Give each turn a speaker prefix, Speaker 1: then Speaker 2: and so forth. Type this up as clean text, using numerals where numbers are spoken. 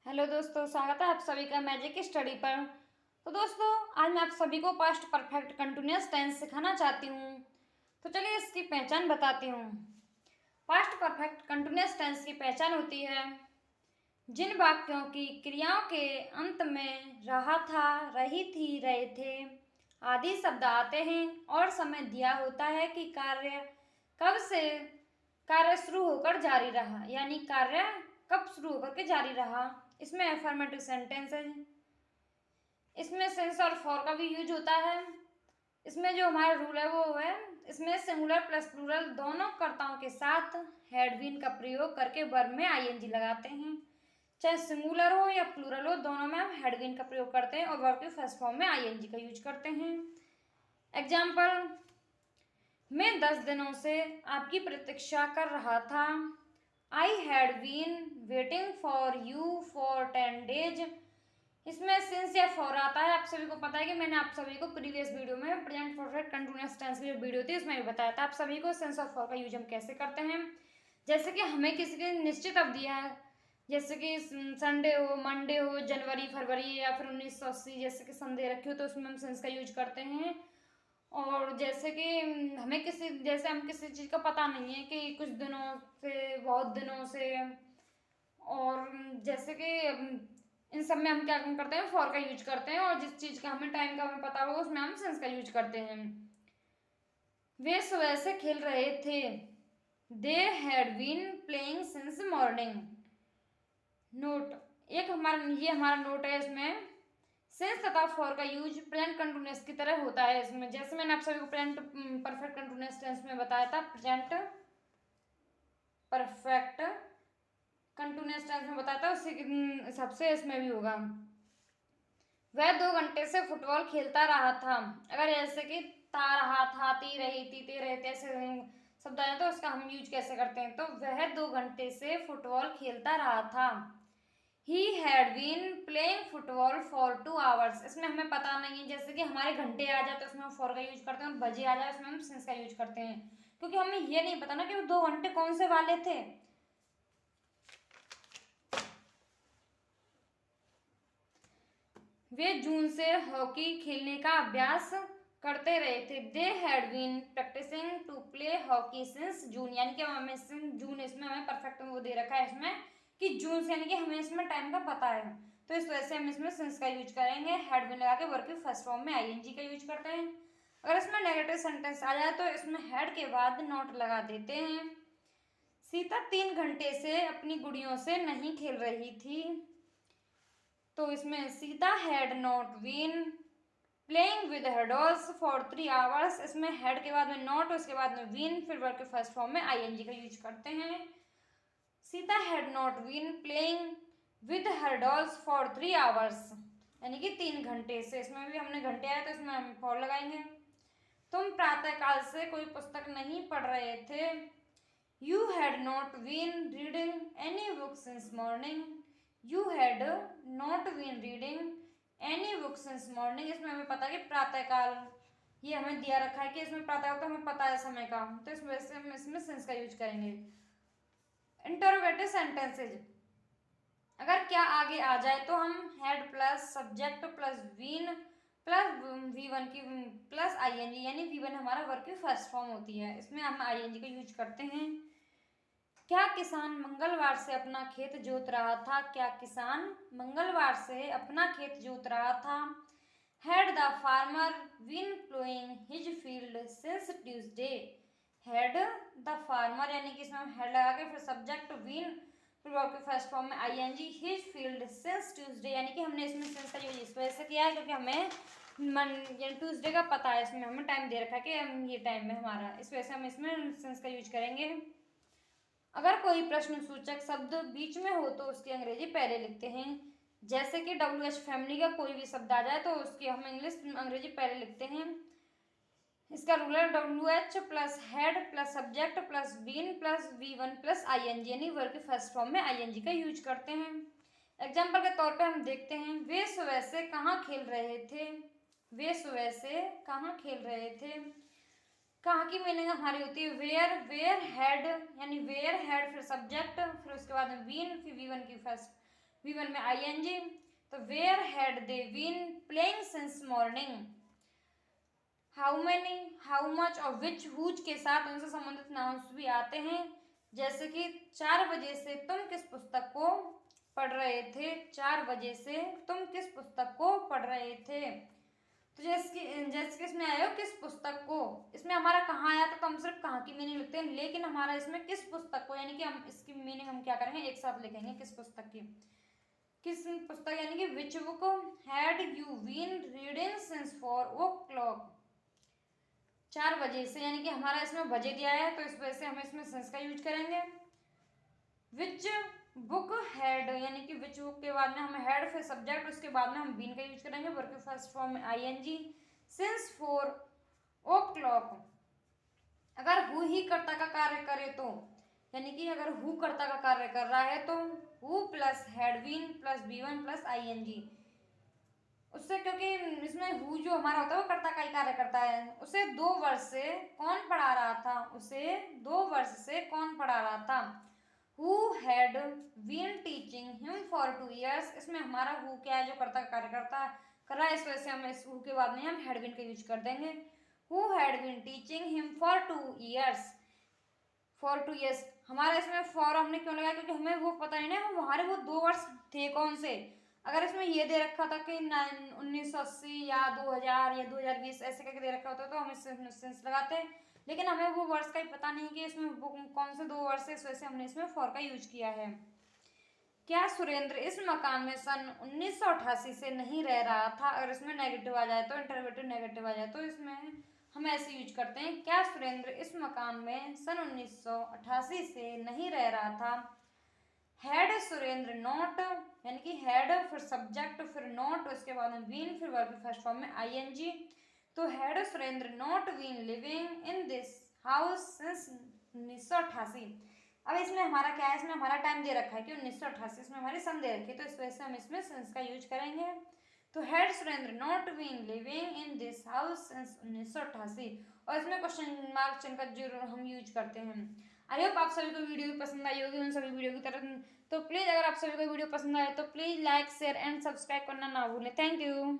Speaker 1: Hello दोस्तों, स्वागत है आप सभी का मैजिक स्टडी पर। तो दोस्तों, आज मैं आप सभी को पास्ट परफेक्ट कंटिन्यूअस टेंस सिखाना चाहती हूँ। तो चलिए इसकी पहचान बताती हूँ। पास्ट परफेक्ट कंटिन्यूअस टेंस की पहचान होती है जिन वाक्यों की क्रियाओं के अंत में रहा था, रही थी, रहे थे आदि शब्द आते हैं और समय दिया होता है कि कार्य कब से कार्य शुरू होकर जारी रहा, यानी कार्य कब शुरू होकर के जारी रहा। इसमें अफर्मेटिव सेंटेंस है, इसमें सेंस और फॉर का भी यूज होता है। इसमें जो हमारा रूल है वो है, इसमें सिंगुलर प्लस प्लूरल दोनों कर्ताओं के साथ हैड बीन का प्रयोग करके वर्ब में आईएनजी लगाते हैं। चाहे सिंगुलर हो या प्लूरल हो, दोनों में हम हैड बीन का प्रयोग करते हैं और वर्ब के फर्स्ट फॉर्म में आईएनजी का यूज करते हैं। एग्जाम्पल, मैं 10 दिनों से आपकी प्रतीक्षा कर रहा था। I had been waiting for you for 10 days। इसमें सिंस या फॉर आता है। आप सभी को पता है कि मैंने आप सभी को प्रीवियस वीडियो में प्रेजेंट परफेक्ट कंटिन्यूअस टेंस की जो वीडियो थी उसमें भी बताया था आप सभी को सेंस ऑफ फॉर का यूज हम कैसे करते हैं। जैसे कि हमें किसी की निश्चित अवधि है, जैसे कि संडे हो, मंडे हो, जनवरी, फरवरी या फिर 1980 जैसे कि संडे रखी हो तो उसमें हम सेंस का यूज करते हैं। और जैसे कि हमें हम किसी चीज़ का पता नहीं है कि कुछ दिनों से, बहुत दिनों से, और जैसे कि इन सब में हम क्या करते हैं, फॉर का यूज करते हैं। और जिस चीज़ का हमें टाइम का हमें पता हो उसमें हम सेंस का यूज करते हैं। वे सुबह से खेल रहे थे। They had been playing since morning. Note, ये हमारा नोट है। इसमें सिंस तथा फॉर का यूज प्रेजेंट कंटिन्यूअस की तरह होता है। इसमें जैसे मैंने आप सभी को प्रेजेंट परफेक्ट कंटिन्यूअस टेंस में बताया था, प्रेजेंट परफेक्ट कंटिन्यूअस टेंस में बताया था, उसी के हिसाब से इसमें भी होगा। वह 2 घंटे से फुटबॉल खेलता रहा था। अगर ऐसे कि था, रहा था, ती रही थी, ते रहे थे, ऐसे शब्द आए तो उसका हम यूज कैसे करते हैं। तो वह 2 घंटे से फुटबॉल खेलता रहा था। He had been playing football for 2 hours। इसमें हमें पता नहीं है, जैसे कि हमारे घंटे आ जाए तो उसमें हम फॉर का यूज करते हैं और बजे आ जाए उसमें हम सिंस का यूज करते हैं, क्योंकि हमें ये नहीं पता ना कि वो 2 घंटे कौन से वाले थे। वे जून से हॉकी खेलने का अभ्यास करते रहे थे। They had been practising to play hockey since June, यानी कि हमें जून, इसमें हमें परफेक्ट वो दे रखा है इसमें कि जून से, यानी कि हमें इसमें टाइम का पता है, तो इस वजह से हम इसमें सिंस का यूज करेंगे। हैड बीन लगा के वर्ब के फर्स्ट फॉर्म में आईएनजी का यूज करते हैं। अगर इसमें नेगेटिव सेंटेंस आ जाए तो इसमें हैड के बाद नॉट लगा देते हैं। सीता 3 घंटे से अपनी गुड़ियों से नहीं खेल रही थी। तो इसमें Sita had not been playing with her dolls for 3 hours। इसमें हैड के बाद में नॉट, उसके बाद में बीन, फिर वर्ब के फर्स्ट फॉर्म में आईएनजी का यूज करते हैं। Sita had not been playing with her dolls for 3 hours, यानी कि 3 घंटे से। इसमें भी हमने घंटे आए तो इसमें हम फॉर लगाएंगे। तुम प्रातःकाल से कोई पुस्तक नहीं पढ़ रहे थे। You had not been reading any book since morning. You had not been reading any book since morning. इसमें हमें पता है कि प्रातःकाल, ये हमें दिया रखा है कि इसमें प्रातःकाल तो हमें पता है समय का, तो इस वजह से हम इसमें सिंस का यूज करेंगे। इंटरोगेटिव सेंटेंसेज, अगर क्या आगे आ जाए तो हम had plus subject plus been plus V1 की प्लस आईएनजी, यानी V1 हमारा वर्ब की फर्स्ट फॉर्म होती है, इसमें हम आईएनजी का यूज करते हैं। क्या किसान मंगलवार से अपना खेत जोत रहा था। क्या किसान मंगलवार से अपना खेत जोत रहा था। Had the farmer been ploughing his field since Tuesday. Had the farmer, यानी कि इसमें हम हैड लगा के फिर सब्जेक्ट बीन फिर वर्ब के फर्स्ट फॉर्म में ING, his field since Tuesday, यानी कि हमने इसमें सिंस का यूज इस वजह से किया है क्योंकि हमें ट्यूसडे का पता है, इसमें हमें टाइम दे रखा है कि हम ये टाइम में हमारा, इस वजह से हम इसमें सिंस का यूज करेंगे। अगर कोई प्रश्न सूचक शब्द बीच में हो तो उसकी अंग्रेजी पहले लिखते हैं। जैसे कि WH फैमिली का कोई भी शब्द आ जाए तो उसकी हम अंग्रेजी पहले लिखते हैं। इसका रूल है WH plus had plus subject plus been plus V1 plus ING, यानी वर्ब के फर्स्ट फॉर्म में आईएनजी का यूज करते हैं। एग्जाम्पल के तौर पे हम देखते हैं, वे सुबह से कहाँ खेल रहे थे। वे सुबह से कहाँ खेल रहे थे। कहाँ की मीनिंग हमारी होती है वेयर, वेयर हैड, यानी वेयर हैड फिर सब्जेक्ट फिर उसके बाद में बीन फिर V1 की फर्स्ट V1 में ing, तो where had they been playing since morning, how many, how much और विच, हुज के साथ उनसे संबंधित नाउन्स भी आते हैं, जैसे कि 4 बजे से तुम किस पुस्तक को पढ़ रहे थे, 4 बजे से तुम किस पुस्तक को पढ़ रहे थे। तो जैसे कि इसमें आया हो किस पुस्तक को, इसमें हमारा कहाँ आया था तो हम सिर्फ कहाँ की मीनिंग लिखते हैं, लेकिन हमारा इसमें किस पुस्तक को, यानी कि हम इसकी मीनिंग हम क्या करेंगे, एक साथ लिखेंगे किस पुस्तक की, किस पुस्तक, यानी कि which book had you been reading since 4 o'clock, 4 बजे से, यानी कि हमारा इसमें बजे दिया है तो इस वजह से हम इसमें सिंस का यूज करेंगे। विच बुक हैड, यानी कि विच बुक के बाद में हम हैड फिर सब्जेक्ट, उसके बाद में हम बीन का यूज करेंगे, वर्ब के फर्स्ट फॉर्म में ing, सिंस 4 o'clock, अगर हु ही कर्ता का कार्य करे तो, यानी कि अगर हु कर्ता का कार्य कर रहा है तो who plus had been plus B1 plus ing, उससे क्योंकि इसमें हु जो हमारा होता है वो कर्ता का ही कार्य करता है, उसे 2 वर्ष से कौन पढ़ा रहा था, उसे 2 वर्ष से कौन पढ़ा रहा था, who had been teaching him for 2 years, इसमें हमारा हु क्या है, जो कर्ता का कार्य करता कर रहा है, इस वजह से हम इस हु के बाद में हम हैड बीन का यूज कर देंगे, who had been teaching him for 2 years, for 2 years, हमारा इसमें फॉर हमने क्यों लगाया, क्योंकि हमें वो पता नहीं ना हमारे वो 2 वर्ष थे कौन से, अगर इसमें ये दे रखा था कि 1980 या 2000 या 2020 ऐसे करके दे रखा होता तो हम इसमें सेंस लगाते, लेकिन हमें वो वर्ष का ही पता नहीं कि इसमें कौन से 2 वर्ष है, इस वजह से हमने इसमें फॉर का यूज किया है। क्या सुरेंद्र इस मकान में सन 1988 से नहीं रह रहा था, अगर इसमें नेगेटिव आ जाए तो, इंटरवेटिव नेगेटिव आ जाए तो इसमें हम ऐसे यूज करते हैं, क्या सुरेंद्र इस मकान में सन 1988 से नहीं रह रहा था, हैड सुरेंद्र नॉट, यानी कि हैड फिर सब्जेक्ट फिर नॉट, उसके बाद में बीन फिर वर्ब फर्स्ट फॉर्म में ing, तो had Surendra not been living in this house since 1988, अब इसमें हमारा क्या है, इसमें हमारा टाइम दे रखा है कि 1988, इसमें हमारी सन दे रखी है, तो इस वजह से हम इसमें सिंस का यूज करेंगे, तो had Surendra not been living in this house since 1988, और इसमें क्वेश्चन मार्क चिन्ह का जरूर हम यूज करते हैं। आई होप आप सभी को वीडियो पसंद आई होगी उन सभी वीडियो की तरह, तो प्लीज़ अगर आप सभी को वीडियो पसंद आए तो please like share and subscribe करना ना भूलें। Thank you.